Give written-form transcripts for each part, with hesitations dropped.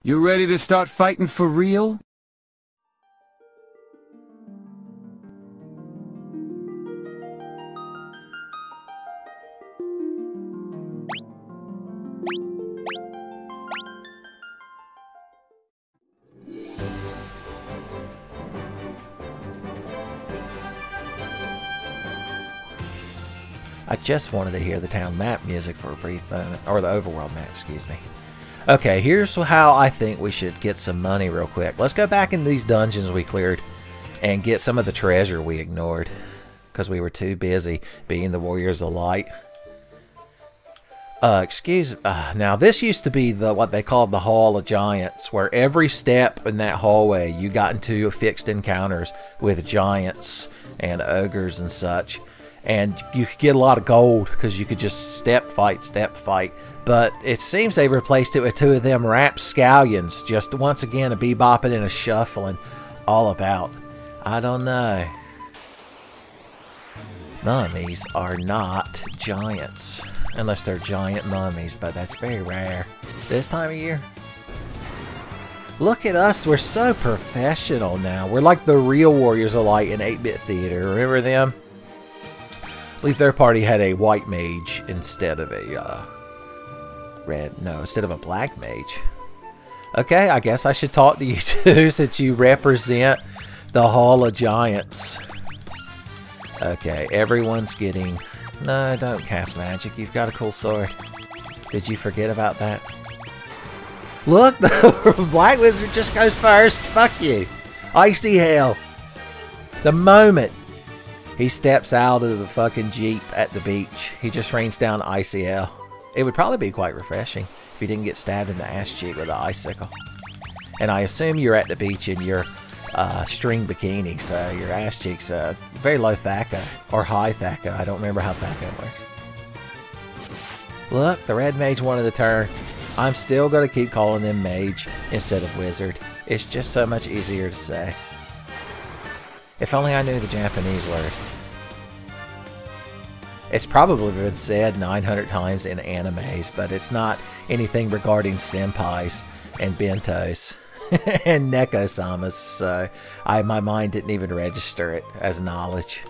You ready to start fighting for real? I just wanted to hear the town map music for a brief moment, or the overworld map, excuse me. Okay, here's how I think we should get some money real quick. Let's go back into these dungeons we cleared and get some of the treasure we ignored because we were too busy being the Warriors of Light. Now this used to be what they called the Hall of Giants, where every step in that hallway you got into fixed encounters with giants and ogres and such. And you could get a lot of gold because you could just step fight. But it seems they replaced it with two of them rapscallions, just once again a bebopping and a shuffling all about. I don't know. Mummies are not giants, unless they're giant mummies, but that's very rare this time of year. Look at us, we're so professional now. We're like the real Warriors of Light in 8-bit theater. Remember them? I believe their party had a white mage instead of a instead of a black mage. Okay, I guess I should talk to you too since you represent the Hall of Giants. Okay, everyone's getting... No, don't cast magic. You've got a cool sword. Did you forget about that? Look, the Black Wizard just goes first. Fuck you. Icy hell. The moment he steps out of the fucking Jeep at the beach, he just rains down icy hell. It would probably be quite refreshing if he didn't get stabbed in the ass cheek with an icicle. And I assume you're at the beach in your string bikini, so your ass cheek's very low thaca, or high thaca. I don't remember how thaca works. Look, the red mage wanted the turn. I'm still going to keep calling them mage instead of wizard. It's just so much easier to say. If only I knew the Japanese word. It's probably been said 900 times in animes, but it's not anything regarding senpais and bentos and neko-samas, so my mind didn't even register it as knowledge.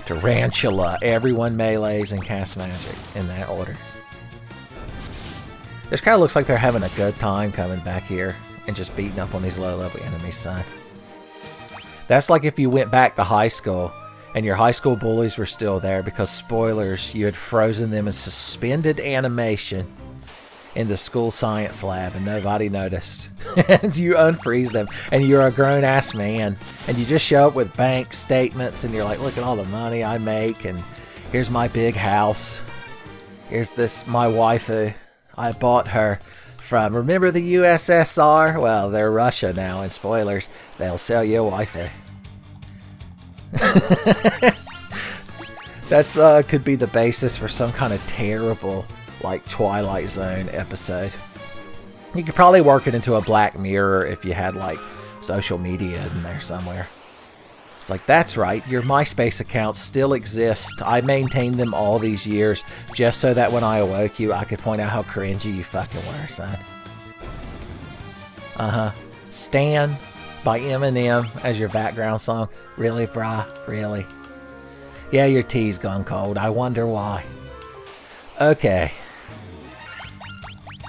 Tarantula. Everyone melees and casts magic in that order. This kind of looks like they're having a good time coming back here and just beating up on these low-level enemies, son. That's like if you went back to high school and your high school bullies were still there because, spoilers, you had frozen them in suspended animation in the school science lab and nobody noticed. And you unfreeze them and you're a grown-ass man and you just show up with bank statements and you're like, look at all the money I make and here's my big house. Here's my waifu. I bought her from, remember the USSR? Well, they're Russia now, and spoilers, they'll sell you a waifu. That's could be the basis for some kind of terrible, like, Twilight Zone episode. You could probably work it into a Black Mirror if you had, like, social media in there somewhere. It's like, that's right, your MySpace accounts still exist. I maintained them all these years just so that when I awoke you, I could point out how cringy you fucking were, son. Stan by Eminem as your background song. Really, brah? Really? Yeah, your tea's gone cold. I wonder why. Okay.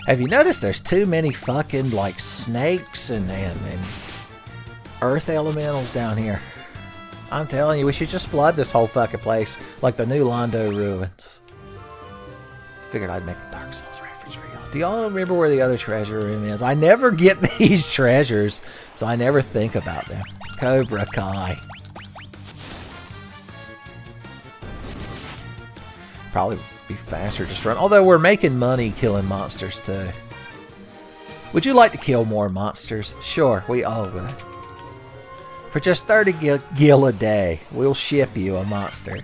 Have you noticed there's too many fucking, like, snakes and earth elementals down here? I'm telling you, we should just flood this whole fucking place like the new Londo ruins. Figured I'd make a Dark Souls reference for y'all. Do y'all remember where the other treasure room is? I never get these treasures, so I never think about them. Cobra Kai. Probably be faster just run. Although we're making money killing monsters too. Would you like to kill more monsters? Sure, we all would. For just 30 gil a day, we'll ship you a monster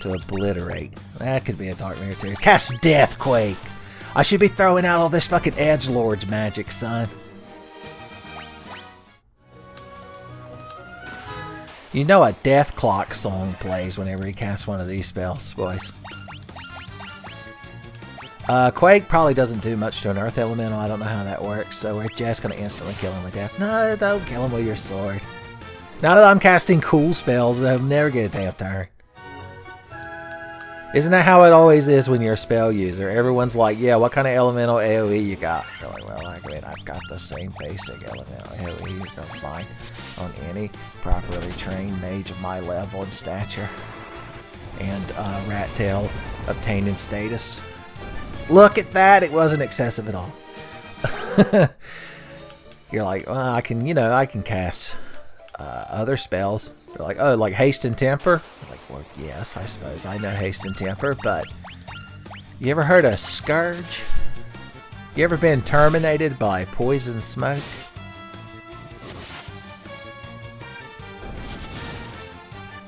to obliterate. That could be a Dark Mirror too. Cast Deathquake! I should be throwing out all this fucking edgelord's magic, son. You know a death clock song plays whenever he casts one of these spells, boys. Quake probably doesn't do much to an earth elemental. I don't know how that works, so we're just going to instantly kill him with death. No, don't kill him with your sword. Now that I'm casting cool spells, I'll never get a damn turn. Isn't that how it always is when you're a spell user? Everyone's like, yeah, what kind of elemental AoE you got? They're like, well, I mean, I've got the same basic elemental AoE you're going to find on any properly trained mage of my level and stature. And rat tail obtaining status. Look at that! It wasn't excessive at all. You're like, well, I can cast other spells. They're like, oh, like haste and temper? I'm like, well, yes, I suppose I know haste and temper, but you ever heard of scourge? You ever been terminated by poison smoke?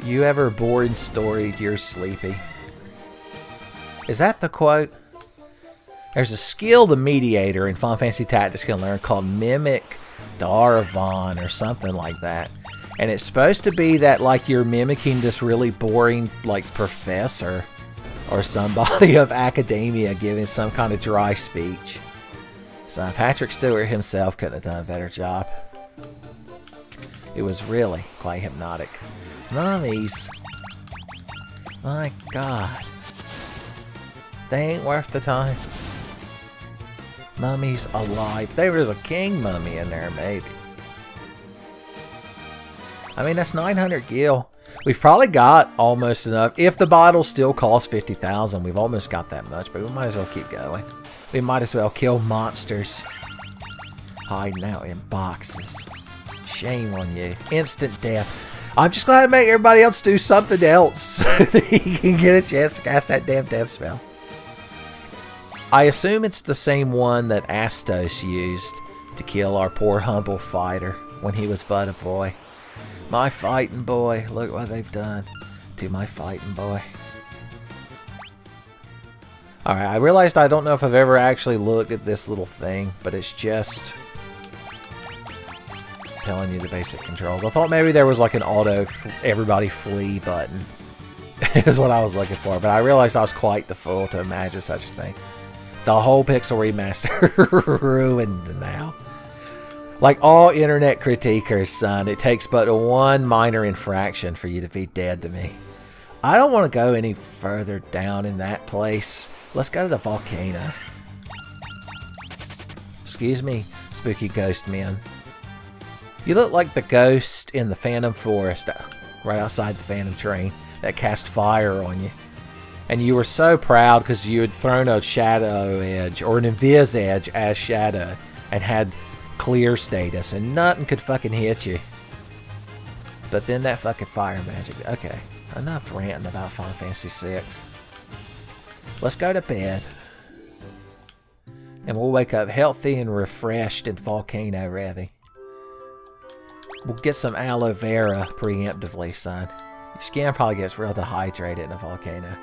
You ever boring storied you're sleepy? Is that the quote? There's a skill the mediator in Final Fantasy Tactics can learn called Mimic Darvon or something like that. And it's supposed to be that like you're mimicking this really boring like professor or somebody of academia giving some kind of dry speech. So Patrick Stewart himself couldn't have done a better job. It was really quite hypnotic. Mummies. My God. They ain't worth the time. Mummies alive. There was a king mummy in there, maybe. I mean, that's 900 gil. We've probably got almost enough. If the bottle still costs 50,000, we've almost got that much, but we might as well keep going. We might as well kill monsters hiding out in boxes. Shame on you. Instant death. I'm just glad to make everybody else do something else so that he can get a chance to cast that damn death spell. I assume it's the same one that Astos used to kill our poor humble fighter when he was but a boy. My fighting boy, look what they've done to my fighting boy. Alright, I realized I don't know if I've ever actually looked at this little thing, but it's just telling you the basic controls. I thought maybe there was like an auto everybody flee button is what I was looking for, but I realized I was quite the fool to imagine such a thing. The whole Pixel Remaster ruined now. Like all internet critiquers, son, it takes but one minor infraction for you to be dead to me. I don't want to go any further down in that place. Let's go to the volcano. Excuse me, spooky ghost man. You look like the ghost in the Phantom Forest, right outside the Phantom Train, that cast fire on you. And you were so proud because you had thrown a Shadow Edge, or an Invis Edge as Shadow, and had clear status, and nothing could fucking hit you. But then that fucking fire magic. Okay, enough ranting about Final Fantasy VI. Let's go to bed. And we'll wake up healthy and refreshed and volcano ready. We'll get some aloe vera preemptively, son. Your skin probably gets real dehydrated in a volcano.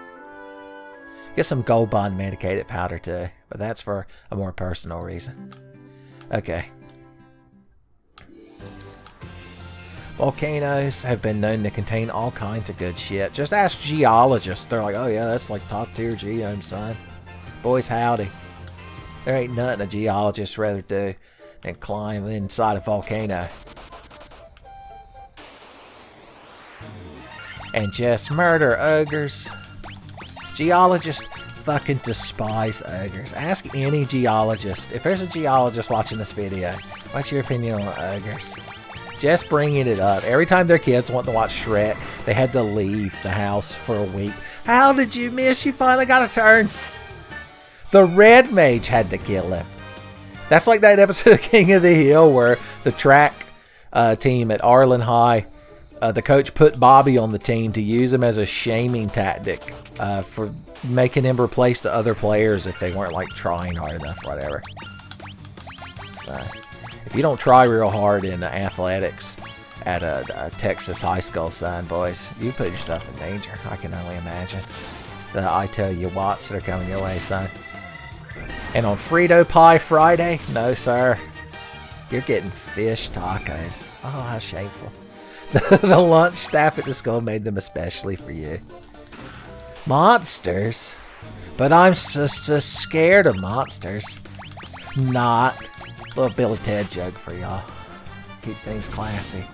Get some Gold Bond medicated powder too, but that's for a more personal reason. Okay. Volcanoes have been known to contain all kinds of good shit. Just ask geologists. They're like, oh yeah, that's like top tier geome, son. Boys howdy. There ain't nothing a geologist rather do than climb inside a volcano and just murder ogres. Geologists fucking despise ogres. Ask any geologist. If there's a geologist watching this video, what's your opinion on ogres? Just bringing it up. Every time their kids want to watch Shrek, they had to leave the house for a week. How did you miss? You finally got a turn. The red mage had to kill him. That's like that episode of King of the Hill where the track team at Arlen High, the coach put Bobby on the team to use him as a shaming tactic for making him replace the other players if they weren't like trying hard enough or whatever. So, if you don't try real hard in athletics at a Texas high school, son, boys, you put yourself in danger. I can only imagine. I tell you what's that are coming your way, son. And on Frito Pie Friday, no sir, you're getting fish tacos. Oh, how shameful. The lunch staff at the school made them especially for you. Monsters? But I'm so scared of monsters. Not. Little Billy Ted joke for y'all. Keep things classy.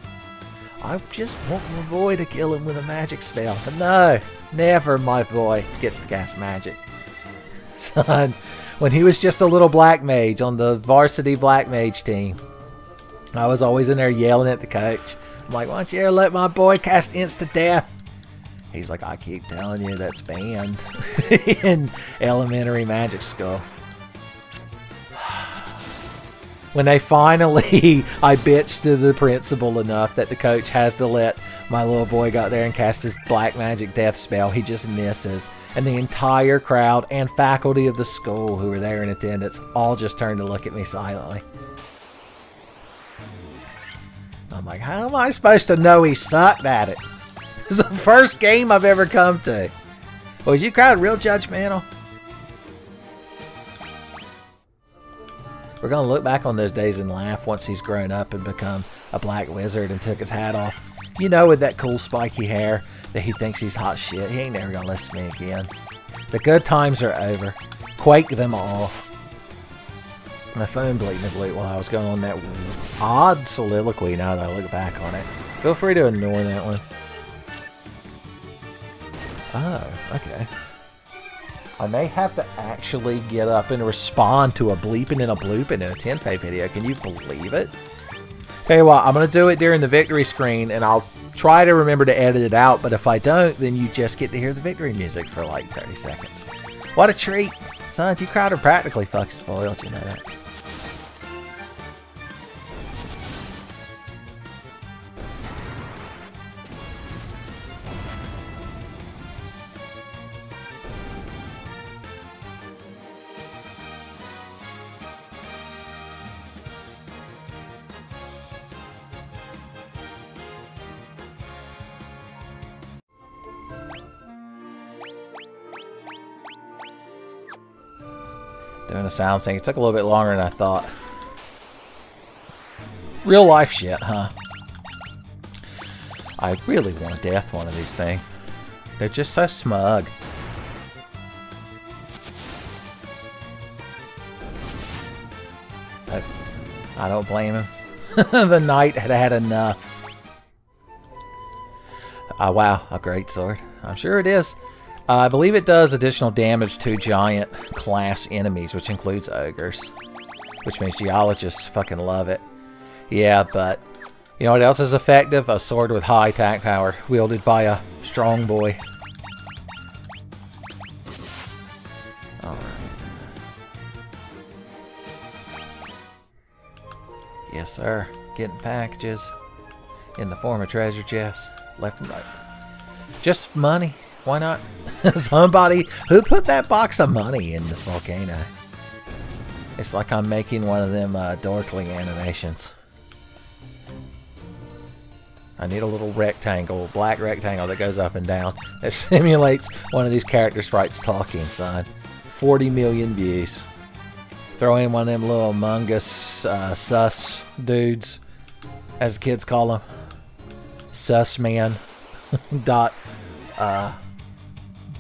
I just want my boy to kill him with a magic spell. But no, never my boy gets to cast magic. Son, when he was just a little black mage on the varsity black mage team, I was always in there yelling at the coach. I'm like, why don't you ever let my boy cast instant death? He's like, I keep telling you that's banned in elementary magic school. When they finally, I bitched to the principal enough that the coach has to let my little boy go out there and cast his black magic death spell, he just misses. And the entire crowd and faculty of the school who were there in attendance all just turned to look at me silently. I'm like, how am I supposed to know he sucked at it? This is the first game I've ever come to. Was you crowd real judgmental? We're going to look back on those days and laugh once he's grown up and become a black wizard and took his hat off. You know, with that cool spiky hair that he thinks he's hot shit. He ain't never going to listen to me again. The good times are over. Quake them all. My phone bleeding blue while I was going on that odd soliloquy now that I look back on it. Feel free to ignore that one. Oh, okay. I may have to actually get up and respond to a bleeping and a blooping in a Tenfey video. Can you believe it? Tell you what, I'm going to do it during the victory screen, and I'll try to remember to edit it out, but if I don't, then you just get to hear the victory music for like 30 seconds. What a treat! Son, you crowd are practically fucking spoiled, you know that. Doing a sound sync. It took a little bit longer than I thought. Real life shit, huh? I really want to death one of these things. They're just so smug. I don't blame him. The knight had had enough. Wow, a great sword. I'm sure it is. I believe it does additional damage to giant class enemies, which includes ogres. Which means geologists fucking love it. Yeah, but you know what else is effective? A sword with high attack power, wielded by a strong boy. Alright. Yes, sir. Getting packages in the form of treasure chests. Left and right. Just money. Why not? Somebody who put that box of money in this volcano. It's like I'm making one of them Dorkly animations. I need a little rectangle, black rectangle that goes up and down. That simulates one of these character sprites talking, son. 40 million views. Throw in one of them little Among Us sus dudes, as the kids call them. Sus man. Dot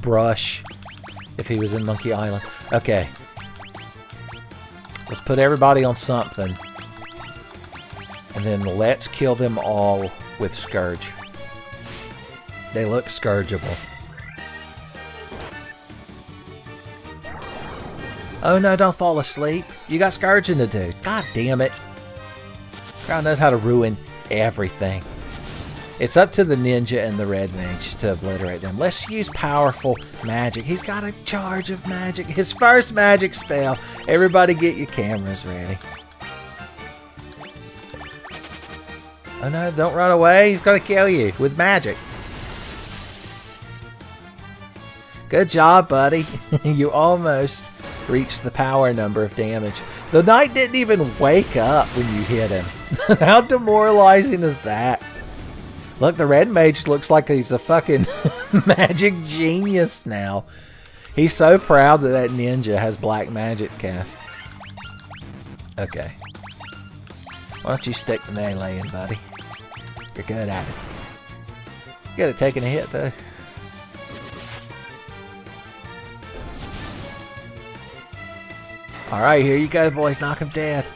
brush, if he was in Monkey Island. Okay. Let's put everybody on something. And then let's kill them all with Scourge. They look scourgeable. Oh no, don't fall asleep. You got Scourging to do. God damn it. Crowd knows how to ruin everything. It's up to the ninja and the red mage to obliterate them. Let's use powerful magic. He's got a charge of magic. His first magic spell. Everybody get your cameras ready. Oh no, don't run away. He's going to kill you with magic. Good job, buddy. You almost reached the power number of damage. The knight didn't even wake up when you hit him. How demoralizing is that? Look, the red mage looks like he's a fucking magic genius now. He's so proud that that ninja has black magic cast. Okay. Why don't you stick to meleeing, buddy? You're good at it. Good at taking a hit, though. Alright, here you go, boys. Knock him dead.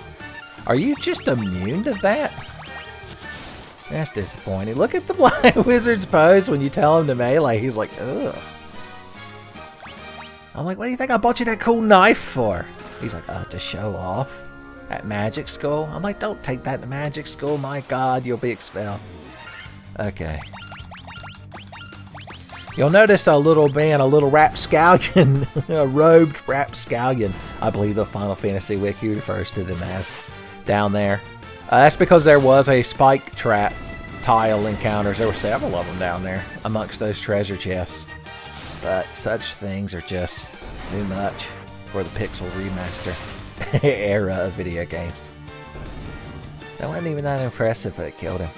Are you just immune to that? That's disappointing. Look at the blind wizard's pose when you tell him to melee. He's like, ugh. I'm like, what do you think I bought you that cool knife for? He's like, oh, to show off at magic school? I'm like, don't take that to magic school. My God, you'll be expelled. Okay. You'll notice a little man, a little rapscallion, a robed rapscallion, I believe the Final Fantasy Wiki refers to them as, down there. That's because there was a spike trap tile encounters. There were several of them down there amongst those treasure chests. But such things are just too much for the Pixel Remaster era of video games. That wasn't even that impressive, but it killed him.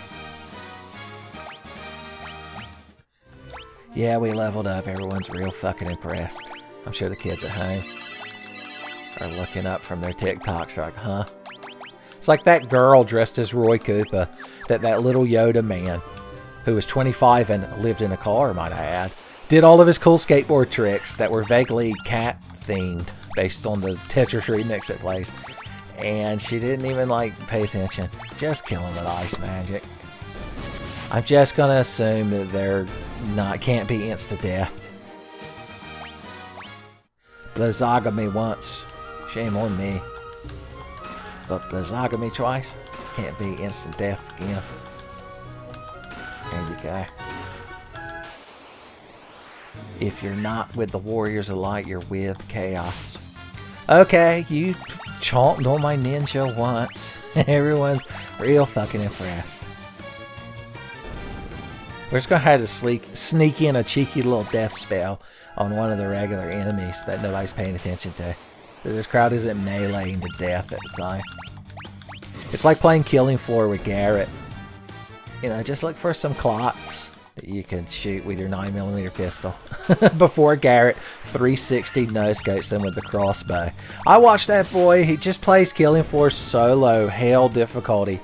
Yeah, we leveled up. Everyone's real fucking impressed. I'm sure the kids at home are looking up from their TikToks like, huh? It's like that girl dressed as Roy Koopa, that little Yoda man who was 25 and lived in a car, might I add, did all of his cool skateboard tricks that were vaguely cat themed based on the Tetris remix it plays. And she didn't even like pay attention. Just kill him with ice magic. I'm just gonna assume that they're can't be insta-death. Blizzaga me once. Shame on me. But Blizzaga me twice. Can't be instant death again. There you go. If you're not with the Warriors of Light, you're with Chaos. Okay, you chomped on my ninja once. Everyone's real fucking impressed. We're just going to have to sneak in a cheeky little death spell on one of the regular enemies that nobody's paying attention to. This crowd isn't meleeing to death at the time. It's like playing Killing Floor with Garrett. You know, just look for some clots that you can shoot with your 9mm pistol. Before Garrett 360 no-scopes them with the crossbow. I watched that boy. He just plays Killing Floor solo, hell difficulty,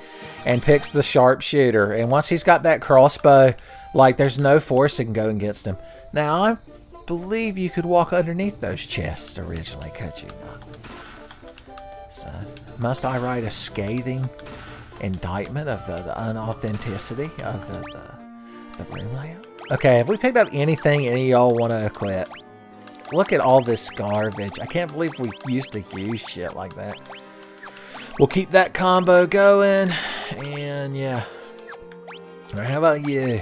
and picks the sharpshooter. And once he's got that crossbow, like, there's no force that can go against him. Now, I believe you could walk underneath those chests originally, could you not? So, must I write a scathing indictment of the unauthenticity of the room layout? Okay, have we picked up anything any of y'all want to equip? Look at all this garbage. I can't believe we used to use shit like that. We'll keep that combo going, and yeah. Alright, how about you?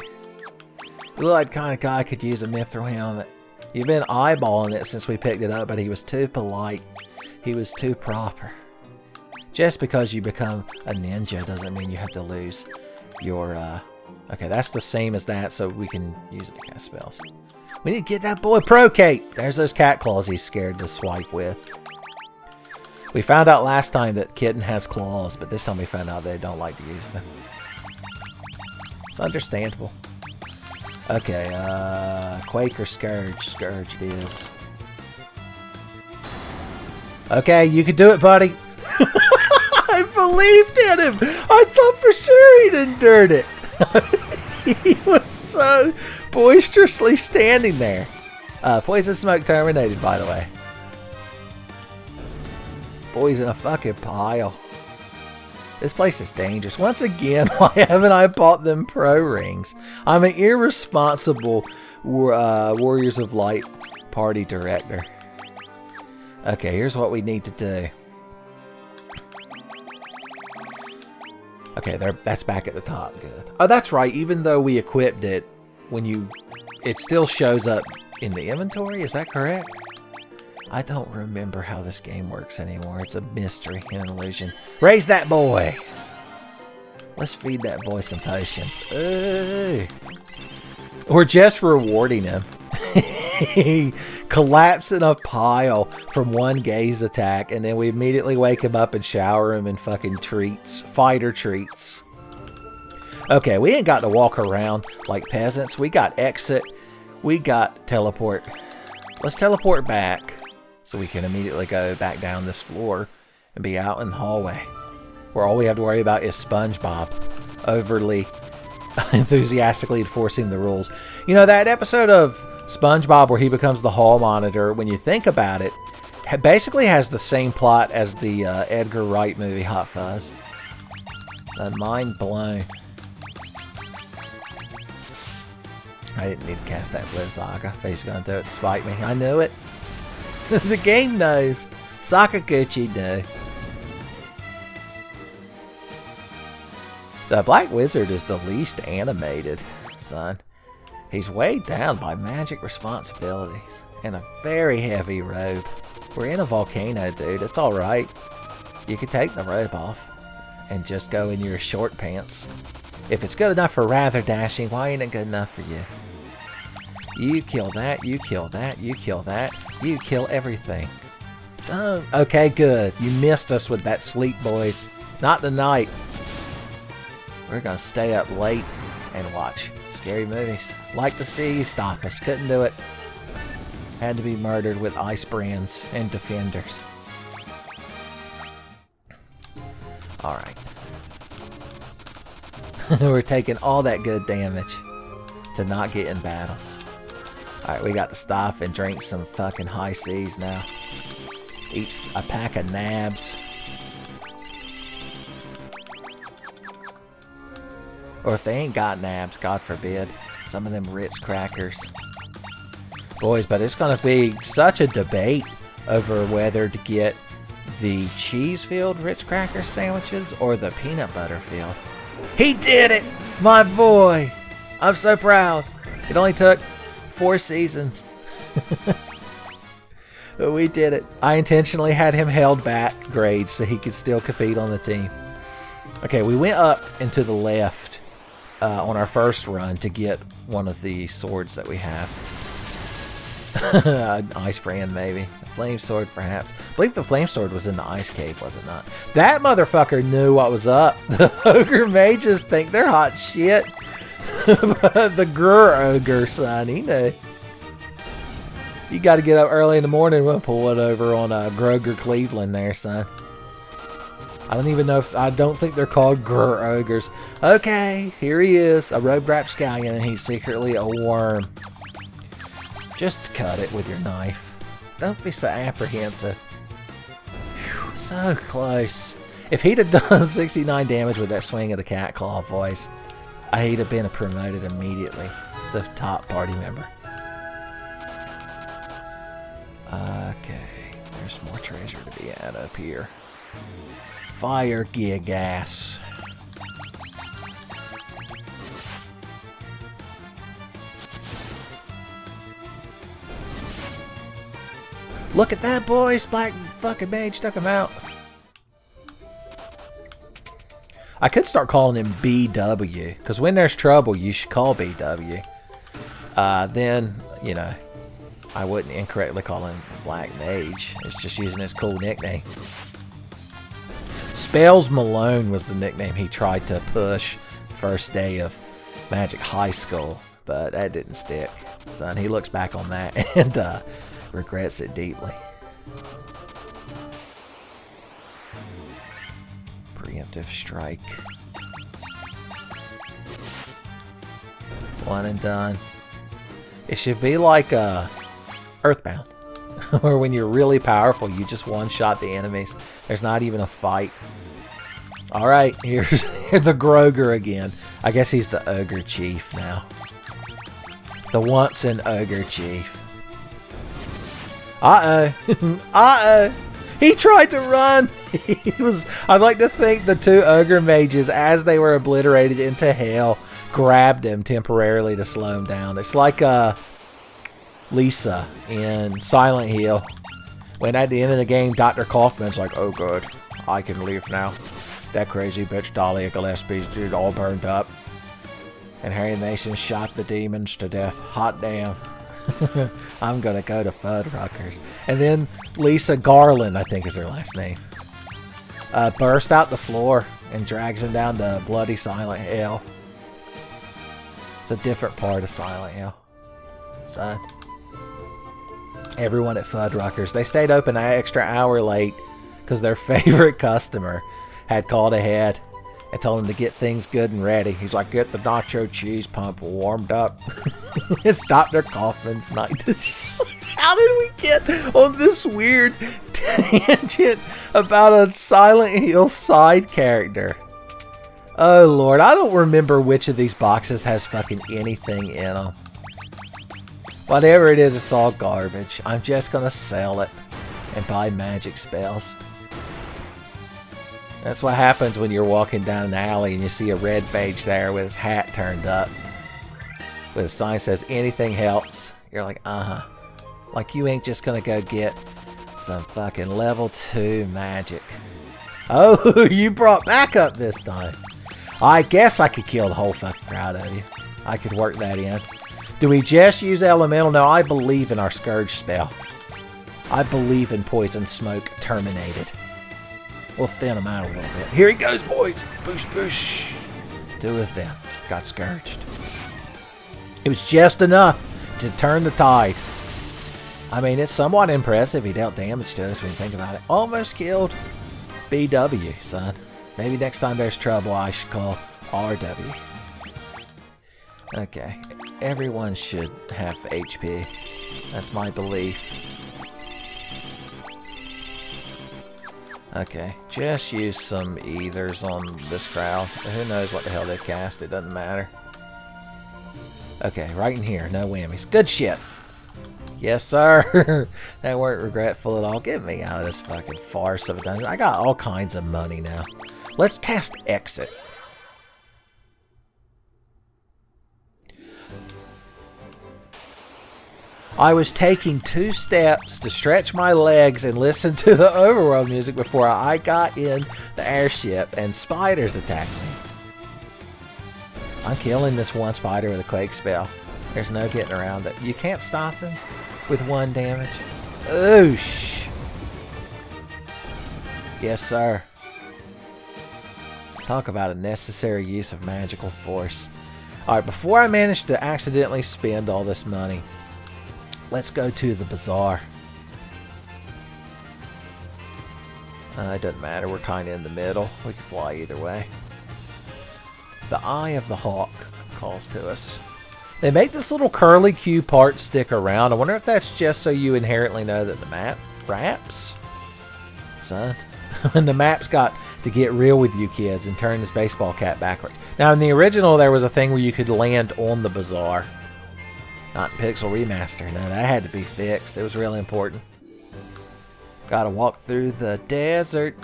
You look like the kind of guy could use a mithril helmet. You've been eyeballing it since we picked it up, but he was too polite. He was too proper. Just because you become a ninja doesn't mean you have to lose your, Okay, that's the same as that, so we can use it to cast spells. We need to get that boy Procate! There's those cat claws he's scared to swipe with. We found out last time that Kitten has claws, but this time we found out they don't like to use them. It's understandable. Okay, Quake or Scourge? Scourge it is. Okay, you can do it, buddy! I believed in him! I thought for sure he'd endured it! He was so boisterously standing there. Poison smoke terminated, by the way. Boys in a fucking pile. This place is dangerous. Once again, why haven't I bought them pro rings? I'm an irresponsible Warriors of Light party director. Okay, here's what we need to do. Okay, that's back at the top. Good. Oh, that's right. Even though we equipped it, it still shows up in the inventory. Is that correct? I don't remember how this game works anymore. It's a mystery and an illusion. Raise that boy! Let's feed that boy some potions. Ooh. We're just rewarding him. He collapsed in a pile from one gaze attack, and then we immediately wake him up and shower him in fucking treats. Fighter treats. Okay, we ain't got to walk around like peasants. We got exit. We got teleport. Let's teleport back so we can immediately go back down this floor and be out in the hallway, where all we have to worry about is SpongeBob overly enthusiastically enforcing the rules. You know, that episode of SpongeBob where he becomes the hall monitor, when you think about it, basically has the same plot as the Edgar Wright movie Hot Fuzz. So mind blown. I didn't need to cast that Blizzaga. But he's gonna do it to spite me. I knew it. The game knows. Sakaguchi knew. The Black Wizard is the least animated, son. He's weighed down by magic responsibilities and a very heavy robe. We're in a volcano, dude. It's alright. You can take the robe off and just go in your short pants. If it's good enough for Rather Dashing, why ain't it good enough for you? You kill that, you kill that, you kill that, you kill everything. Oh, okay, good. You missed us with that sleep, boys. Not tonight. We're gonna stay up late and watch scary movies. Like to see you stop us. Couldn't do it. Had to be murdered with ice brands and defenders. Alright. We're taking all that good damage to not get in battles. Alright, we got to stop and drink some fucking high seas now. Eat a pack of nabs. Or if they ain't got nabs, God forbid, some of them Ritz crackers. Boys, but it's going to be such a debate over whether to get the cheese-filled Ritz cracker sandwiches or the peanut butter filled. He did it! My boy! I'm so proud. It only took 4 seasons. But we did it. I intentionally had him held back grades so he could still compete on the team. Okay, we went up and to the left on our first run to get one of the swords that we have. An ice brand, maybe. A flame sword, perhaps. I believe the flame sword was in the ice cave, was it not? That motherfucker knew what was up. The ogre mages think they're hot shit. The Grur ogre, son, he knew. You got to get up early in the morning. We'll pull it over on Groger Cleveland there, son. I don't even know if... I don't think they're called Grur ogres. Okay, here he is. A robe-wrapped scallion, and he's secretly a worm. Just cut it with your knife. Don't be so apprehensive. Whew, so close. If he'd have done 69 damage with that swing of the cat claw, boys, I'd have been promoted immediately. The top party member. Okay, there's more treasure to be had up here. Fire gear gas. Look at that, boys! Black fucking mage took him out. I could start calling him BW, because when there's trouble, you should call BW. Then, you know, I wouldn't incorrectly call him Black Mage. It's just using his cool nickname. Spells Malone was the nickname he tried to push first day of Magic High School, but that didn't stick. Son, he looks back on that and regrets it deeply. Preemptive strike. One and done. It should be like Earthbound, where when you're really powerful, you just one-shot the enemies. There's not even a fight. Alright, here's the Groger again. I guess he's the Ogre Chief now. The once an Ogre Chief. Uh-oh. Uh-oh. He tried to run. I'd like to think the 2 Ogre Mages, as they were obliterated into hell, grabbed him temporarily to slow him down. It's like Lisa in Silent Hill, when at the end of the game Dr. Kaufman's like, oh good, I can leave now. That crazy bitch Dahlia Gillespie's dude all burned up. And Harry Mason shot the demons to death. Hot damn. I'm gonna go to Fuddruckers. And then Lisa Garland, I think is her last name, burst out the floor and drags him down to bloody Silent Hill. It's a different part of Silent Hill, son. Everyone at Fuddruckers, they stayed open an extra hour late because their favorite customer had called ahead and told him to get things good and ready. He's like, get the nacho cheese pump warmed up. It's Dr. Kaufman's night to shine. How did we get on this weird tangent about a Silent Hill side character? Oh lord, I don't remember which of these boxes has fucking anything in them. Whatever it is, it's all garbage. I'm just gonna sell it and buy magic spells. That's what happens when you're walking down an alley and you see a red mage there with his hat turned up. With a sign that says anything helps. You're like, uh-huh. Like you ain't just gonna go get some fucking level 2 magic. Oh, you brought backup this time. I guess I could kill the whole fucking crowd of you. I could work that in. Do we just use elemental? No, I believe in our Scourge spell. I believe in Poison Smoke Terminated. We'll thin them out a little bit. Here he goes, boys. Boosh, boosh. Do it then. Got scourged. It was just enough to turn the tide. I mean, it's somewhat impressive. He dealt damage to us when you think about it. Almost killed BW, son. Maybe next time there's trouble, I should call RW. Okay. Everyone should have HP. That's my belief. Okay, just use some ethers on this crowd. Who knows what the hell they cast, it doesn't matter. Okay, right in here, no whammies. Good shit! Yes, sir! They weren't regretful at all. Get me out of this fucking farce of a dungeon. I got all kinds of money now. Let's cast Exit. I was taking 2 steps to stretch my legs and listen to the overworld music before I got in the airship and spiders attacked me. I'm killing this one spider with a quake spell. There's no getting around it. You can't stop him with 1 damage. Oosh. Yes, sir. Talk about a necessary use of magical force. Alright, before I manage to accidentally spend all this money, let's go to the bazaar. It doesn't matter, we're kind of in the middle. We can fly either way. The Eye of the Hawk calls to us. They make this little curly Q part stick around. I wonder if that's just so you inherently know that the map raps. Son, the map's got to get real with you kids and turn this baseball cap backwards. Now in the original there was a thing where you could land on the bazaar. Not Pixel Remaster. No, that had to be fixed. It was really important. Gotta walk through the desert.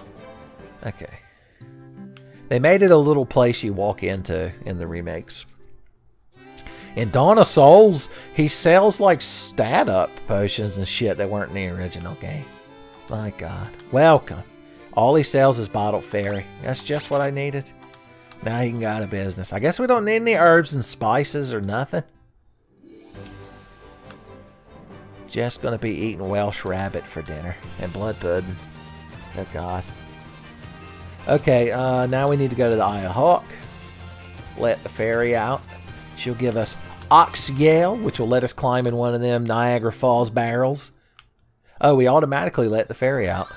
Okay. They made it a little place you walk into in the remakes. In Dawn of Souls, he sells like stat-up potions and shit that weren't in the original game. My god. Welcome. All he sells is bottled fairy. That's just what I needed. Now he can go out of business. I guess we don't need any herbs and spices or nothing. Just gonna be eating Welsh rabbit for dinner and blood pudding. Oh god. Okay, now we need to go to the Eye of Hawk. Let the fairy out. She'll give us Oxyale, which will let us climb in one of them Niagara Falls barrels. Oh, we automatically let the fairy out.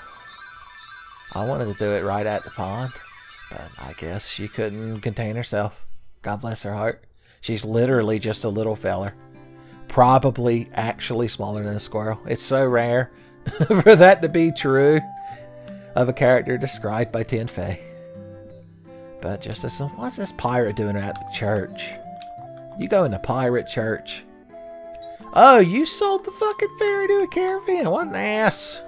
I wanted to do it right at the pond, but I guess she couldn't contain herself. God bless her heart. She's literally just a little feller. Probably actually smaller than a squirrel. It's so rare for that to be true of a character described by Tenfey. But just as what's this pirate doing at the church? You go in the pirate church. Oh, you sold the fucking fairy to a caravan. What an ass.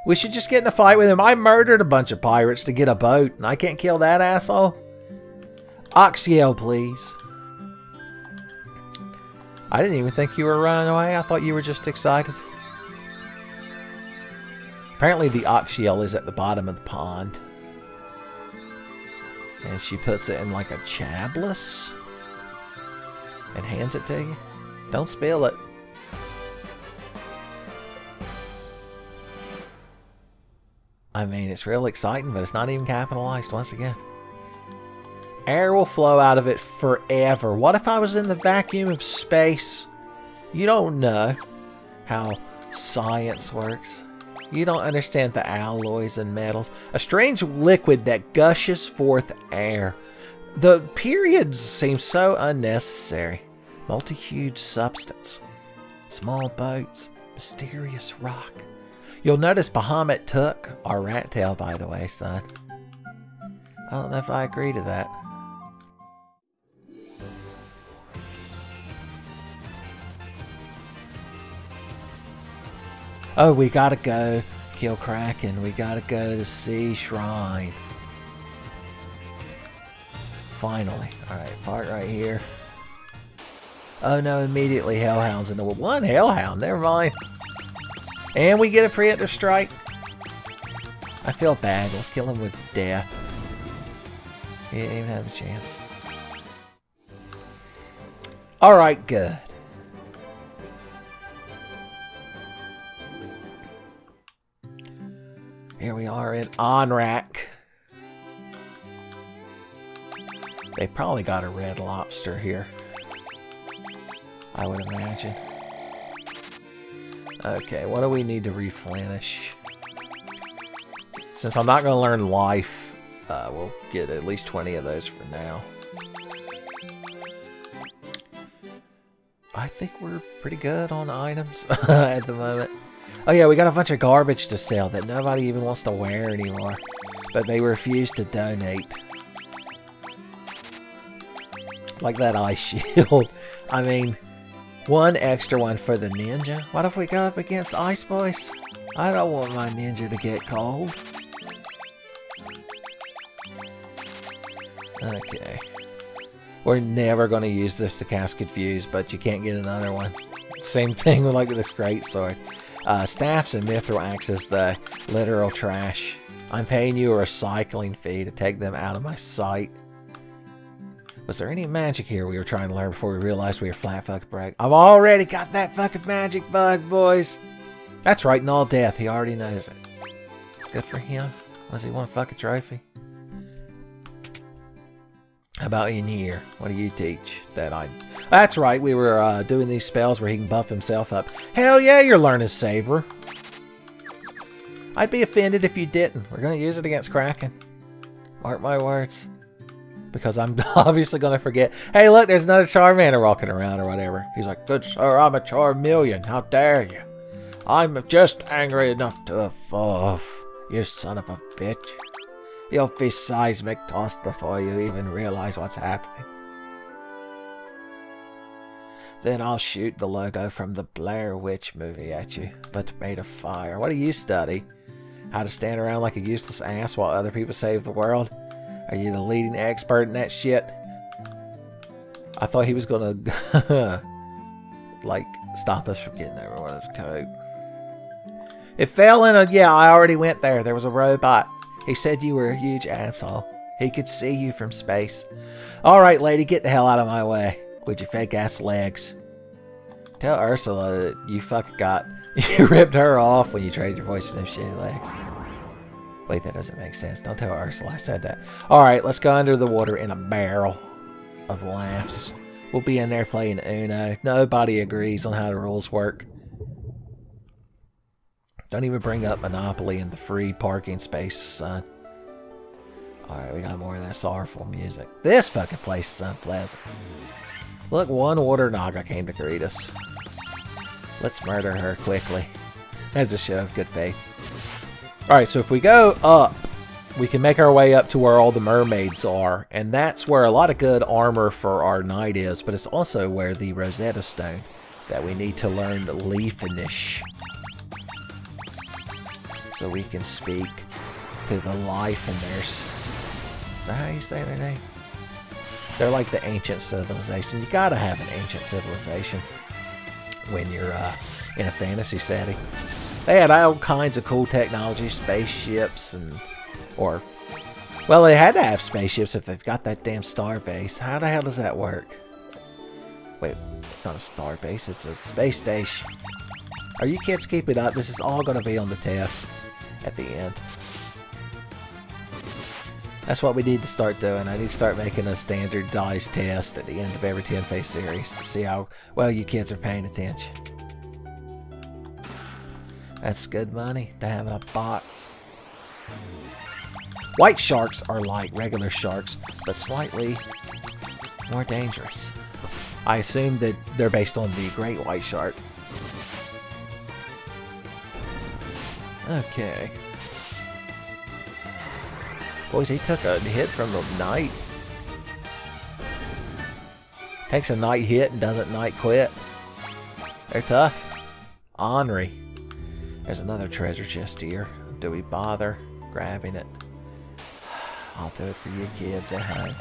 We should just get in a fight with him. I murdered a bunch of pirates to get a boat, and I can't kill that asshole. Oxyale, please. I didn't even think you were running away. I thought you were just excited. Apparently the Oxyale is at the bottom of the pond. And she puts it in like a chalice and hands it to you. Don't spill it. I mean, it's real exciting, but it's not even capitalized once again. Air will flow out of it forever. What if I was in the vacuum of space? You don't know how science works. You don't understand the alloys and metals. A strange liquid that gushes forth air. The periods seem so unnecessary. Multi-hued substance. Small boats. Mysterious rock. You'll notice Bahamut took our rat tail, by the way, son. I don't know if I agree to that. Oh, we gotta go kill Kraken. We gotta go to the Sea Shrine. Finally. Alright, fart right here. Oh no, immediately Hellhound's in the... One Hellhound, never mind. And we get a preemptive strike. I feel bad. Let's kill him with death. He didn't even have the chance. Alright, good. Here we are in Onrak. They probably got a red lobster here, I would imagine. Okay, what do we need to replenish? Since I'm not going to learn life, we'll get at least 20 of those for now. I think we're pretty good on items at the moment. Oh yeah, we got a bunch of garbage to sell that nobody even wants to wear anymore. But they refuse to donate. Like that ice shield. I mean, one extra one for the ninja. What if we go up against Ice Boys? I don't want my ninja to get cold. Okay. We're never going to use this to cast Confuse, but you can't get another one. Same thing with like this great sword. Staffs and mithril axes, the literal trash. I'm paying you a recycling fee to take them out of my sight. Was there any magic here we were trying to learn before we realized we were flat fucking broke? I've already got that fucking magic bug, boys. That's right, Null Death. He already knows it. Good for him. Does he want a fucking trophy? How about in here? What do you teach? That's right, we were doing these spells where he can buff himself up. Hell yeah, you're learning Saber. I'd be offended if you didn't. We're going to use it against Kraken. Mark my words. Because I'm obviously going to forget. Hey, look, there's another Charmander walking around or whatever. He's like, good sir, I'm a Charmeleon. How dare you? I'm just angry enough to evolve. You son of a bitch. You'll be seismic tossed before you even realize what's happening. Then I'll shoot the logo from the Blair Witch movie at you, but made of fire. What do you study? How to stand around like a useless ass while other people save the world? Are you the leading expert in that shit? I thought he was gonna like stop us from getting over one of his code. It fell in a... Yeah, I already went there. There was a robot. He said you were a huge asshole. He could see you from space. Alright, lady, get the hell out of my way with your fake ass legs. Tell Ursula that you fucking got... You ripped her off when you traded your voice for them shitty legs. Wait, that doesn't make sense. Don't tell Ursula I said that. Alright, let's go under the water in a barrel of laughs. We'll be in there playing Uno. Nobody agrees on how the rules work. Don't even bring up Monopoly in the free parking spaces, son. Alright, we got more of that sorrowful music. This fucking place is unpleasant. Look, one water naga came to greet us. Let's murder her quickly. As a show of good faith. Alright, so if we go up, we can make our way up to where all the mermaids are. And that's where a lot of good armor for our knight is. But it's also where the Rosetta Stone that we need to learn Leafinish. So we can speak to the life in theirs. Is that how you say their name? They're like the ancient civilization. You gotta have an ancient civilization when you're in a fantasy setting. They had all kinds of cool technology, spaceships, well, they had to have spaceships if they've got that damn star base. How the hell does that work? Wait, it's not a star base, it's a space station. Are you kids keep it up? This is all going to be on the test at the end. That's what we need to start doing. I need to start making a standardized test at the end of every Tenfey series to see how well you kids are paying attention. That's good money to have in a box. White sharks are like regular sharks, but slightly more dangerous. I assume that they're based on the great white shark. Okay. Boys, he took a hit from the knight. Takes a knight hit and doesn't knight quit. They're tough. Ornery. There's another treasure chest here. Do we bother grabbing it? I'll do it for you kids at home.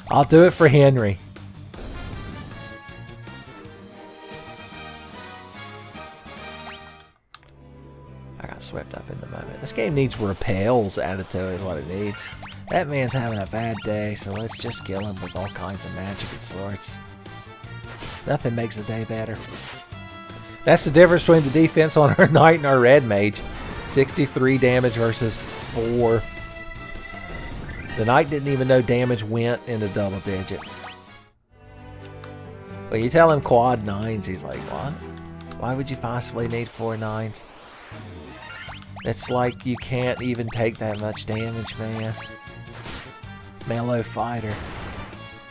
I'll do it for Henry. I got swept up in the moment. This game needs repels added to it is what it needs. That man's having a bad day, so let's just kill him with all kinds of magic and sorts. Nothing makes the day better. That's the difference between the defense on our knight and our red mage. 63 damage versus 4. The knight didn't even know damage went into double digits. When you tell him quad 9s, he's like, what? Why would you possibly need 4 9s? It's like you can't even take that much damage, man. Mellow fighter.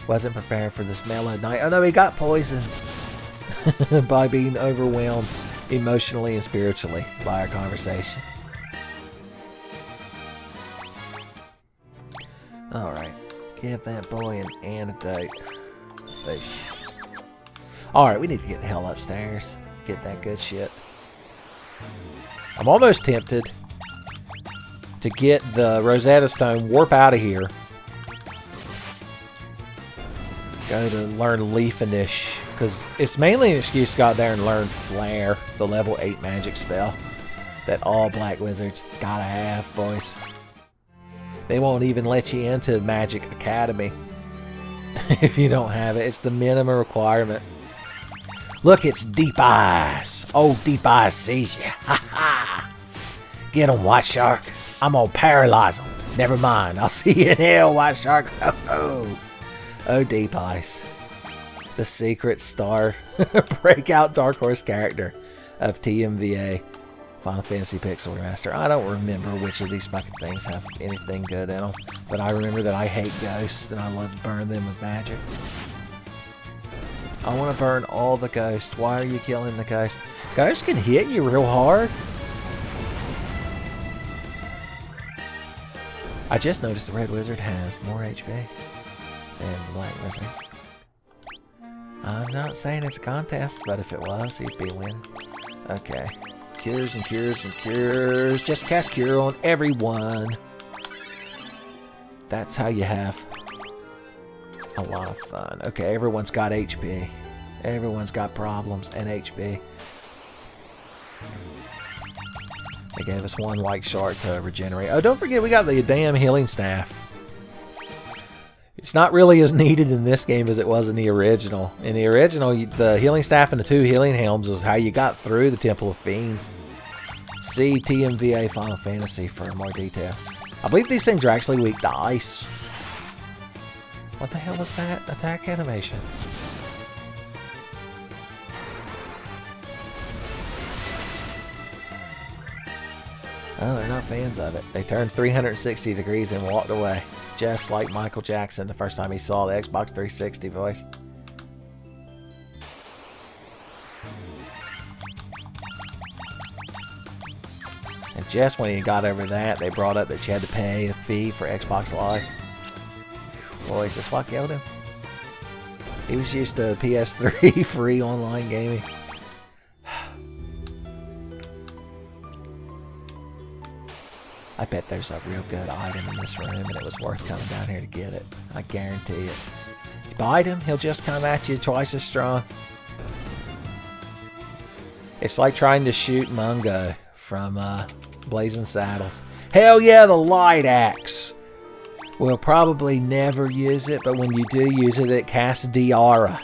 Wasn't prepared for this mellow knight. Oh no, he got poisoned by being overwhelmed emotionally and spiritually by our conversation. Alright, give that boy an antidote. Alright, we need to get the hell upstairs. Get that good shit. I'm almost tempted to get the Rosetta Stone, warp out of here. Go to learn Leafinish, because it's mainly an excuse to go out there and learn Flare, the level 8 magic spell that all black wizards gotta have, boys. They won't even let you into Magic Academy if you don't have it. It's the minimum requirement. Look, it's Deep Eyes. Oh, Deep Eyes sees you. Ha ha. Get him, White Shark. I'm gonna paralyze him. Never mind. I'll see you in hell, White Shark. Oh, oh. Oh, Deep Eyes. The secret star breakout Dark Horse character of TMVA. Final Fantasy Pixel Remaster. I don't remember which of these fucking things have anything good in them. But I remember that I hate ghosts and I love to burn them with magic. I want to burn all the ghosts. Why are you killing the ghost? Ghosts can hit you real hard. I just noticed the Red Wizard has more HP than the Black Wizard. I'm not saying it's a contest, but if it was, he'd be winning. Okay. Cures and cures and cures. Just cast cure on everyone. That's how you have a lot of fun. Okay, everyone's got HP. Everyone's got problems and HP. They gave us one White Shark to regenerate. Oh, don't forget we got the damn healing staff. It's not really as needed in this game as it was in the original. In the original, the healing staff and the 2 healing helms is how you got through the Temple of Fiends. See TMVA Final Fantasy for more details. I believe these things are actually weak to ice. What the hell is that? Attack animation. Oh, they're not fans of it. They turned 360 degrees and walked away. Just like Michael Jackson the first time he saw the Xbox 360 voice. And just when he got over that, they brought up that you had to pay a fee for Xbox Live. Boys, that's what killed him. He was used to PS3 free online gaming. I bet there's a real good item in this room and it was worth coming down here to get it. I guarantee it. You bite him, he'll just come at you twice as strong. It's like trying to shoot Mungo from Blazing Saddles. Hell yeah, the light axe! We'll probably never use it, but when you do use it, it casts Diara.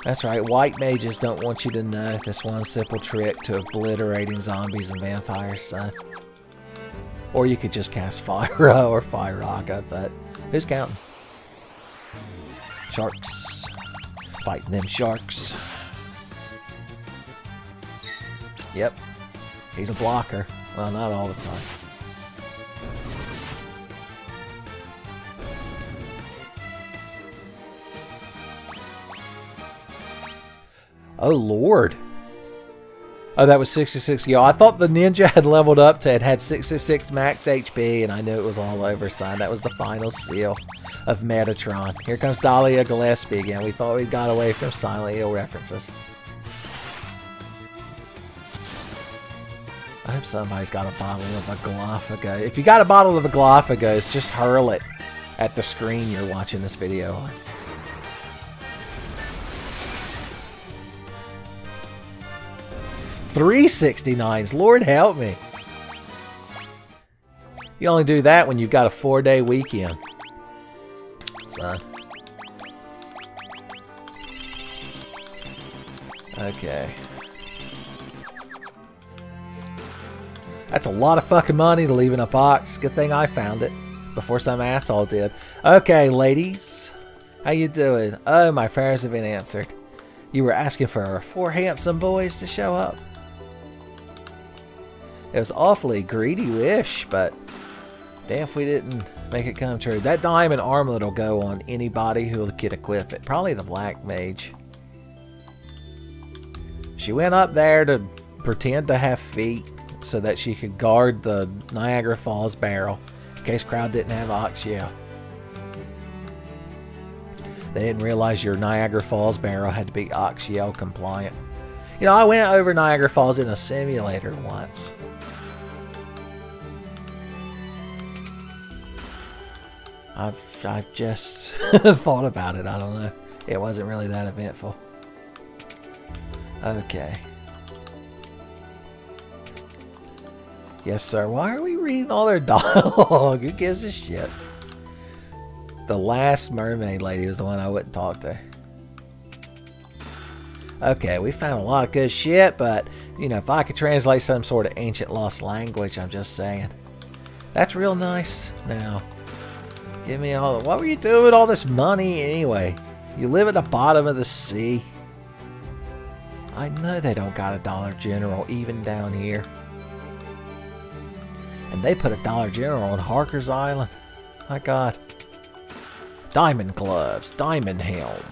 That's right, white mages don't want you to know this one simple trick to obliterating zombies and vampires, son. Or you could just cast Fire or Fire Rock, but who's counting? Sharks. Fighting them sharks. Yep. He's a blocker. Well, not all the time. Oh, Lord. Oh, that was 66 Yo. I thought the ninja had leveled up to it had 66 max HP, and I knew it was all over, son. That was the final seal of Metatron. Here comes Dahlia Gillespie again. We thought we got away from Silent Hill references. I hope somebody's got a bottle of a Galapagos. If you got a bottle of a Galapagos, just hurl it at the screen you're watching this video on. $3.69s, Lord help me. You only do that when you've got a 4-day weekend, son. Okay. That's a lot of fucking money to leave in a box. Good thing I found it before some asshole did. Okay, ladies. How you doing? Oh, my prayers have been answered. You were asking for 4 handsome boys to show up. It was awfully greedy wish, but damn if we didn't make it come true. That diamond armlet will go on anybody who can equip it. Probably the black mage. She went up there to pretend to have feet so that she could guard the Niagara Falls barrel in case crowd didn't have Oxyel. They didn't realize your Niagara Falls barrel had to be Oxyel compliant. You know, I went over Niagara Falls in a simulator once. I've just thought about it. I don't know. It wasn't really that eventful. Okay. Yes, sir. Why are we reading all their dialogue? Who gives a shit? The last mermaid lady was the one I wouldn't talk to. Okay, we found a lot of good shit, but, you know, if I could translate some sort of ancient lost language, I'm just saying. That's real nice. Now, give me all the... What were you doing with all this money anyway? You live at the bottom of the sea. I know they don't got a Dollar General even down here. And they put a Dollar General on Harker's Island. My God. Diamond gloves. Diamond helm.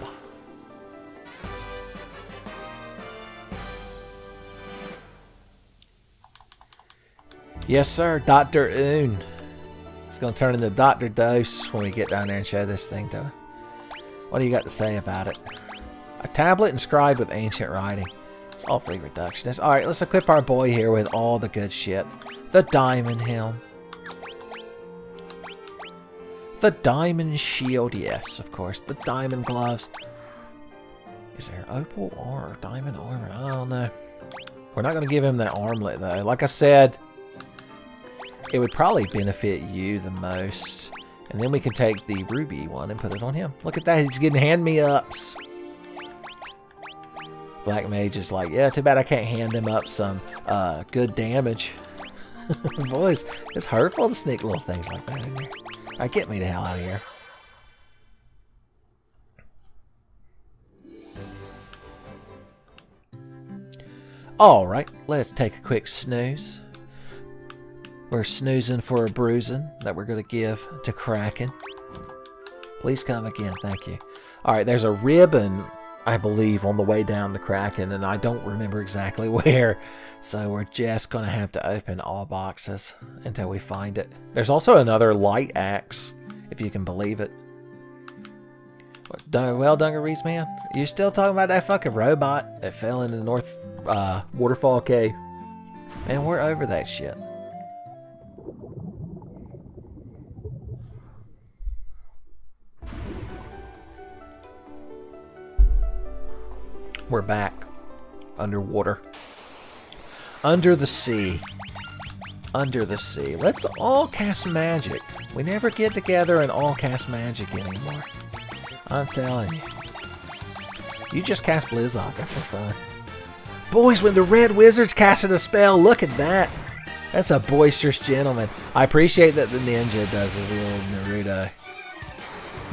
Yes, sir. Dr. Oon. It's going to turn into Dr. Dose when we get down there and show this thing to him. What do you got to say about it? A tablet inscribed with ancient writing. It's awfully reductionist. Alright, let's equip our boy here with all the good shit. The diamond helm. The diamond shield, yes, of course. The diamond gloves. Is there opal or diamond armor? I don't know. We're not going to give him that armlet, though. Like I said, it would probably benefit you the most. And then we can take the ruby one and put it on him. Look at that, he's getting hand-me-ups. Black Mage is like, yeah, too bad I can't hand him up some good damage. Boys, it's hurtful to sneak little things like that in there. Alright, get me the hell out of here. Alright, let's take a quick snooze. We're snoozing for a bruising that we're going to give to Kraken. Please come again, thank you. Alright, there's a ribbon, I believe, on the way down to Kraken, and I don't remember exactly where. So we're just going to have to open all boxes until we find it. There's also another light axe, if you can believe it. Well, Dungarees, man, you still talking about that fucking robot that fell into the North Waterfall Cave? Man, we're over that shit. We're back. Underwater. Under the sea. Under the sea. Let's all cast magic. We never get together and all cast magic anymore. I'm telling you. You just cast Blizzaka for fun. Boys, when the Red Wizard's casting a spell, look at that. That's a boisterous gentleman. I appreciate that the ninja does his little Naruto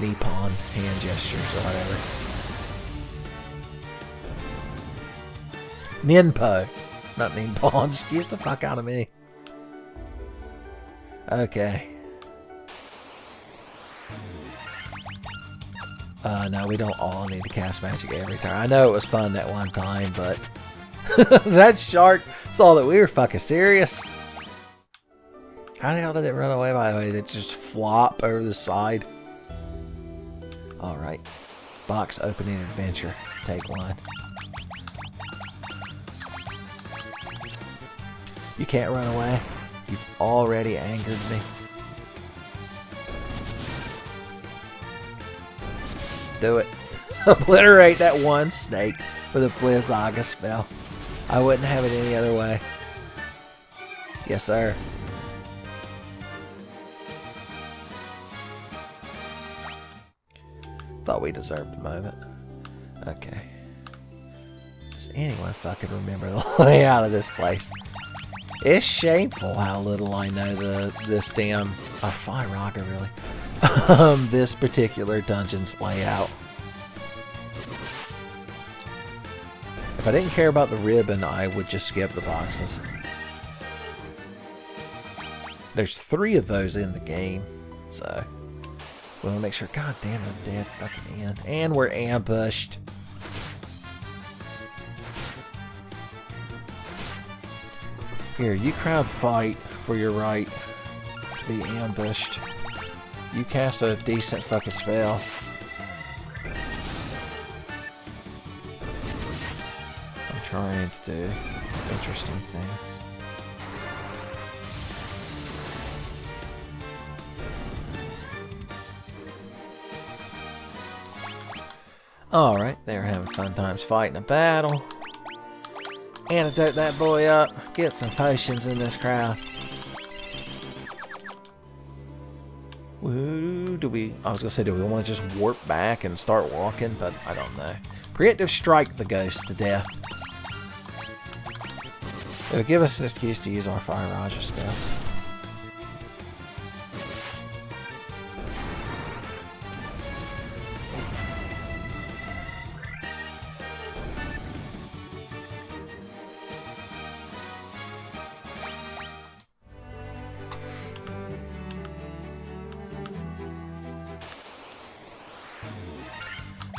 Nippon hand gestures or whatever. Ninpo. Not Nippon. Excuse the fuck out of me. Okay. No, we don't all need to cast magic every time. I know it was fun that one time, but That shark saw that we were fucking serious. How the hell did it run away, by the way? Did it just flop over the side? Alright. Box opening adventure. Take one. You can't run away. You've already angered me. Do it. Obliterate that one snake with a Blizzaga spell. I wouldn't have it any other way. Yes, sir. Thought we deserved a moment. Okay. Does anyone fucking remember the layout of this place? It's shameful how little I know this damn Fuddruckers really. This particular dungeon's layout. If I didn't care about the ribbon, I would just skip the boxes. There's 3 of those in the game, so we want to make sure. God damn it, I'm dead fucking end, and we're ambushed. Here, you crowd fight for your right to be ambushed. You cast a decent fucking spell. I'm trying to do interesting things. Alright, they're having fun times fighting a battle. Antidote that boy up. Get some potions in this crowd. Woo, I was gonna say, do we want to just warp back and start walking? But I don't know. Preemptive strike the ghost to death. It'll give us an excuse to use our Fuddruckers spells.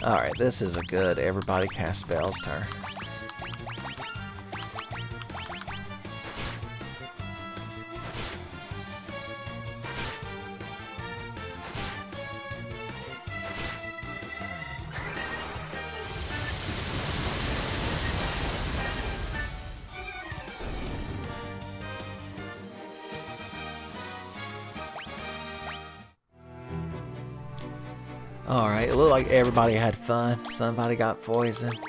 Alright, this is a good everybody cast spells turn. Alright, it looked like everybody had fun. Somebody got poisoned.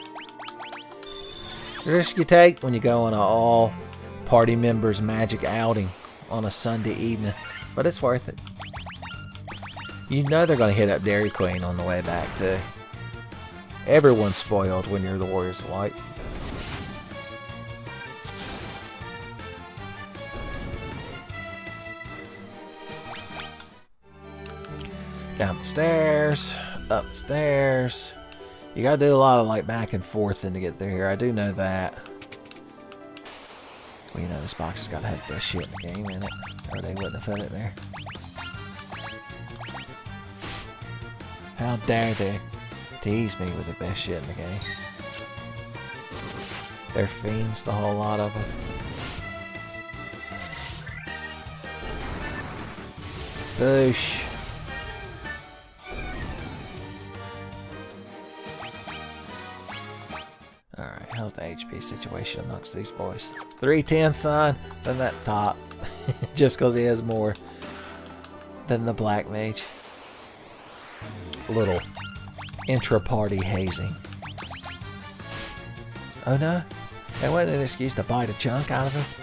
The risk you take when you go on an all party members magic outing on a Sunday evening. But it's worth it. You know they're going to hit up Dairy Queen on the way back too. Everyone's spoiled when you're the Warriors of Light. Down the stairs, up the stairs. You gotta do a lot of like back and forth to get through here. I do know that. Well, you know this box has gotta have the best shit in the game in it, or they wouldn't have put it there. How dare they tease me with the best shit in the game? They're fiends, the whole lot of them. Boosh. Alright, how's the HP situation amongst these boys? 310, son, than that top. Just because he has more than the Black Mage. Little intra-party hazing. Oh no, that wasn't an excuse to bite a chunk out of us.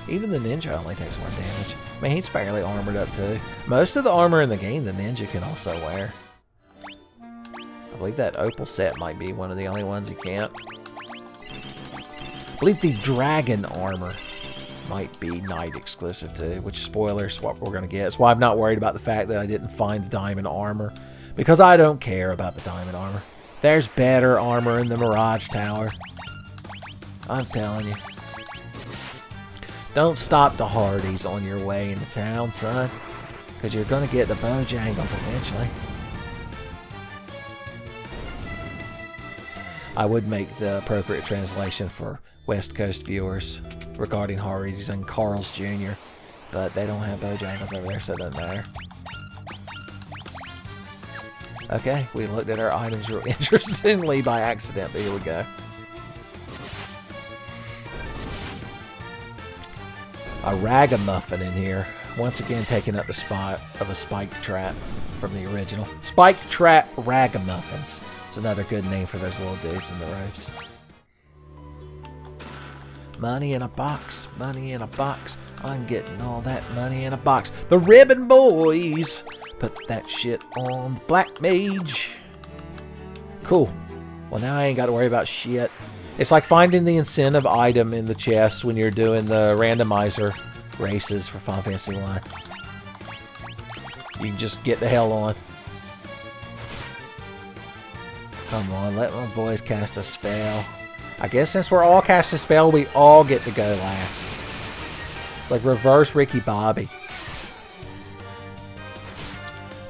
Even the ninja only takes 1 damage. I mean, he's fairly armored up too. Most of the armor in the game the ninja can also wear. I believe that opal set might be one of the only ones he can't. I believe the dragon armor might be night exclusive too, which, spoilers, what we're going to get. That's why I'm not worried about the fact that I didn't find the diamond armor, because I don't care about the diamond armor. There's better armor in the Mirage Tower. I'm telling you. Don't stop the Hardies on your way into town, son, because you're going to get the Bojangles eventually. I would make the appropriate translation for West Coast viewers regarding horror using Carl's Jr., but they don't have Bojangles over there, so it doesn't matter. Okay, we looked at our items real interestingly by accident, but here we go. A ragamuffin in here. Once again taking up the spot of a spike trap from the original. Spike trap ragamuffins. It's another good name for those little dudes in the robes. Money in a box. Money in a box. I'm getting all that money in a box. The Ribbon Boys. Put that shit on the Black Mage. Cool. Well, now I ain't got to worry about shit. It's like finding the incentive item in the chest when you're doing the randomizer races for Final Fantasy 1. You can just get the hell on. Come on, let my boys cast a spell. I guess since we're all casting a spell, we all get to go last. It's like reverse Ricky Bobby.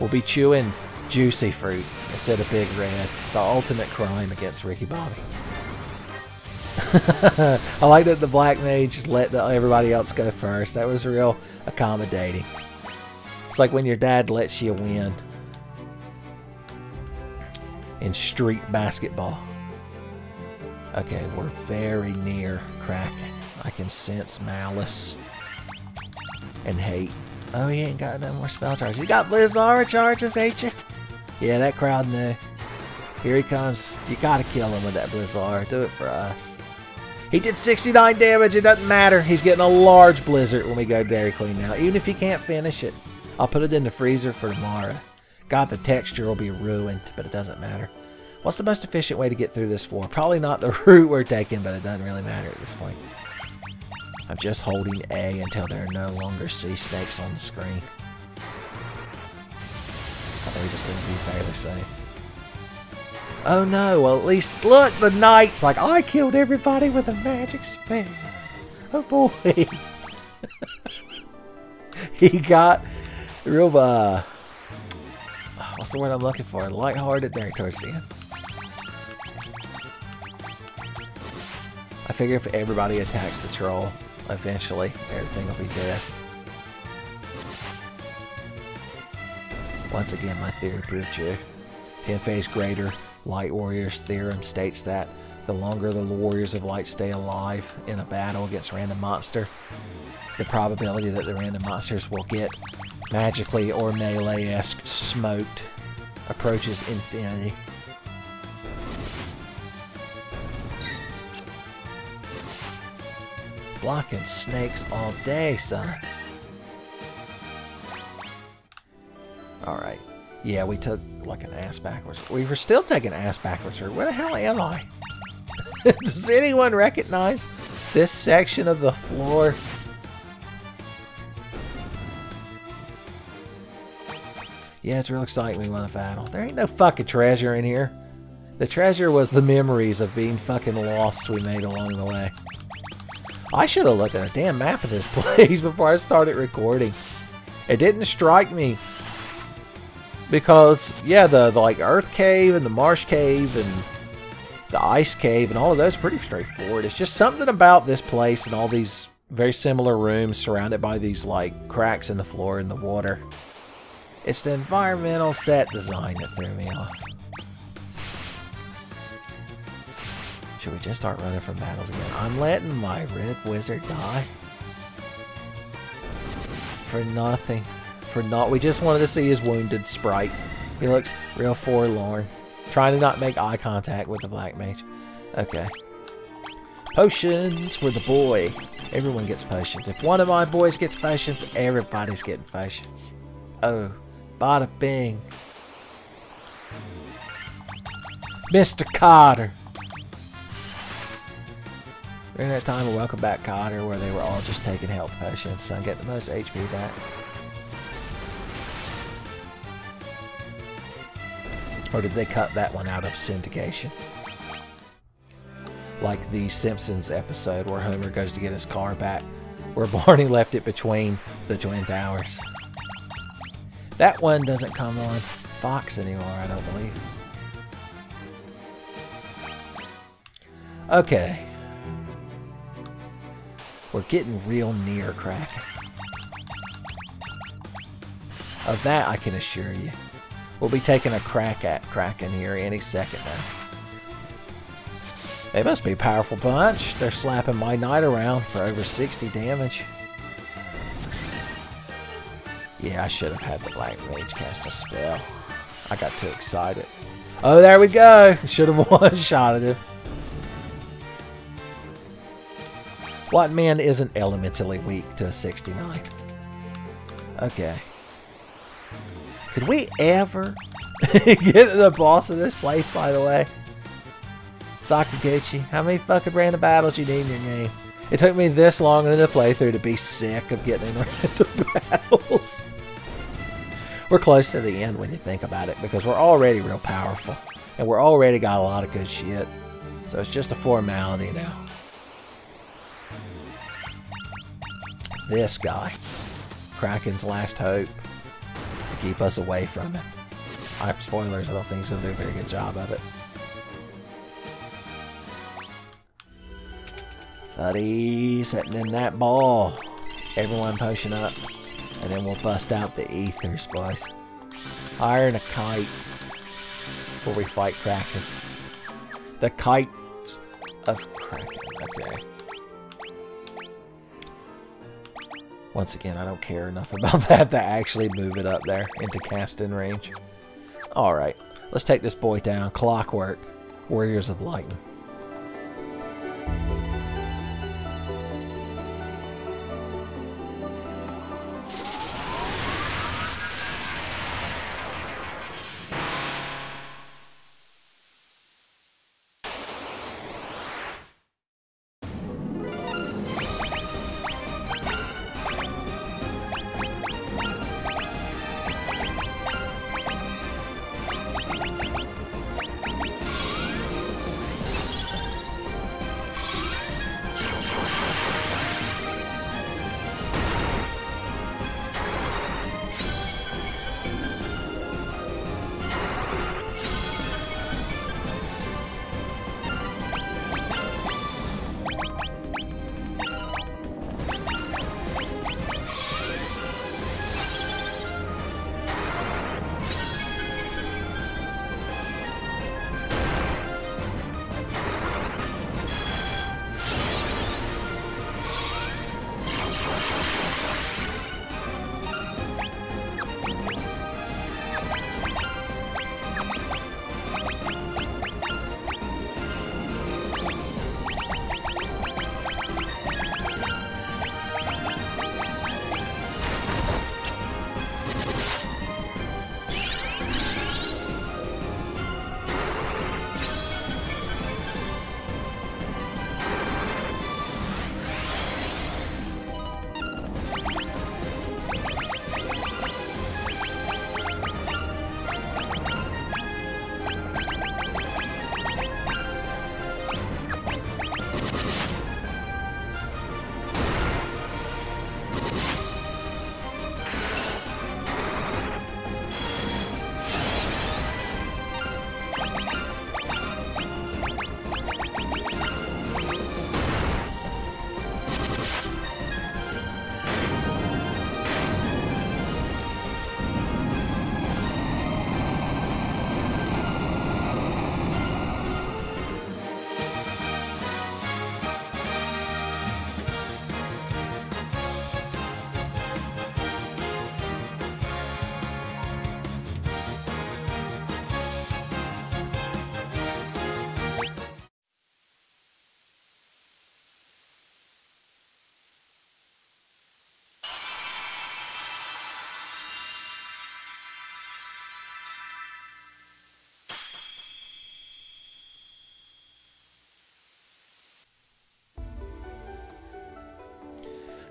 We'll be chewing juicy fruit instead of Big Red. The ultimate crime against Ricky Bobby. I like that the Black Mage just let everybody else go first. That was real accommodating. It's like when your dad lets you win in street basketball. Okay, we're very near cracking. I can sense malice and hate. Oh, he ain't got no more spell charges. You got Blizzard charges, ain't you? Yeah, that crowd knew. Here he comes. You gotta kill him with that Blizzard. Do it for us. He did 69 damage. It doesn't matter. He's getting a large blizzard when we go Dairy Queen now. Even if he can't finish it, I'll put it in the freezer for tomorrow. God, the texture will be ruined, but it doesn't matter. What's the most efficient way to get through this floor? Probably not the route we're taking, but it doesn't really matter at this point. I'm just holding A until there are no longer sea snakes on the screen. I think we're just going to be fairly safe. Oh no, well at least, look, the knight's like, I killed everybody with a magic spell. Oh boy. He got real, what's the word I'm looking for? Lighthearted there towards the end. I figure if everybody attacks the troll, eventually everything will be dead. Once again, my theory proved true. Tenfey's greater Light Warriors theorem states that the longer the Warriors of Light stay alive in a battle against random monster, the probability that the random monsters will get magically or melee-esque smoked approaches infinity. Blocking snakes all day, son. Alright. Yeah, we took like an ass backwards. We were still taking ass backwards. Where the hell am I? Does anyone recognize this section of the floor? Yeah, it's real exciting when we won a battle. There ain't no fucking treasure in here. The treasure was the memories of being fucking lost we made along the way. I should have looked at a damn map of this place before I started recording. It didn't strike me. Because, yeah, the like Earth Cave and the Marsh Cave and the Ice Cave and all of those are pretty straightforward. It's just something about this place and all these very similar rooms surrounded by these like cracks in the floor and the water. It's the environmental set design that threw me off. Should we just start running from battles again? I'm letting my red wizard die. For nothing. We just wanted to see his wounded sprite. He looks real forlorn. Trying to not make eye contact with the Black Mage. Okay. Potions for the boy. Everyone gets potions. If one of my boys gets potions, everybody's getting potions. Oh. Bada bing. Mr. Cotter. During that time of Welcome Back Cotter, where they were all just taking health potions, so I get the most HP back. Or did they cut that one out of syndication? Like the Simpsons episode where Homer goes to get his car back, where Barney left it between the Twin Towers. That one doesn't come on Fox anymore, I don't believe. Okay. We're getting real near Kraken. Of that I can assure you. We'll be taking a crack at Kraken here any second now. They must be a powerful bunch. They're slapping my knight around for over 60 damage. Yeah, I should have had the Black Mage cast a spell. I got too excited. Oh, there we go. Should have one-shotted him. What man isn't elementally weak to a 69? Okay. Could we ever get to the boss of this place, by the way? Sakaguchi, how many fucking random battles you need in your game? It took me this long into the playthrough to be sick of getting in random battles. We're close to the end when you think about it, because we're already real powerful. And we're already got a lot of good shit. So it's just a formality now. This guy. Kraken's last hope to keep us away from him. Spoilers, I don't think he's going to do a very good job of it. Fuddy sitting in that ball. Everyone potion up. And then we'll bust out the ethers, boys. Higher than a kite before we fight Kraken. The kites of Kraken. Okay. Once again, I don't care enough about that to actually move it up there into casting range. Alright, let's take this boy down. Clockwork. Warriors of Lightning.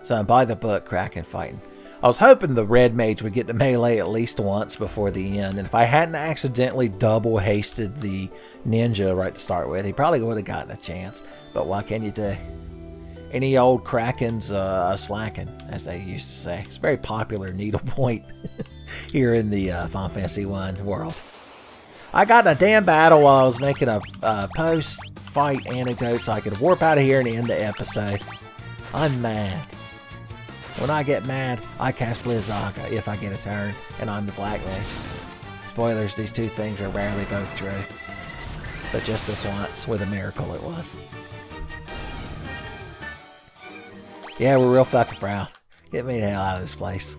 So I'm by the book, Kraken fighting. I was hoping the red mage would get to melee at least once before the end, and if I hadn't accidentally double hasted the ninja right to start with, he probably would have gotten a chance. But what can you do? Any old Kraken's slacking, as they used to say. It's a very popular needlepoint here in the Final Fantasy 1 world. I got in a damn battle while I was making a post-fight anecdote so I could warp out of here and end the episode. I'm mad. When I get mad, I cast Blizzaga if I get a turn, and I'm the Black Mage. Spoilers, these two things are rarely both true. But just this once, with a miracle it was. Yeah, we're real fucking proud. Get me the hell out of this place.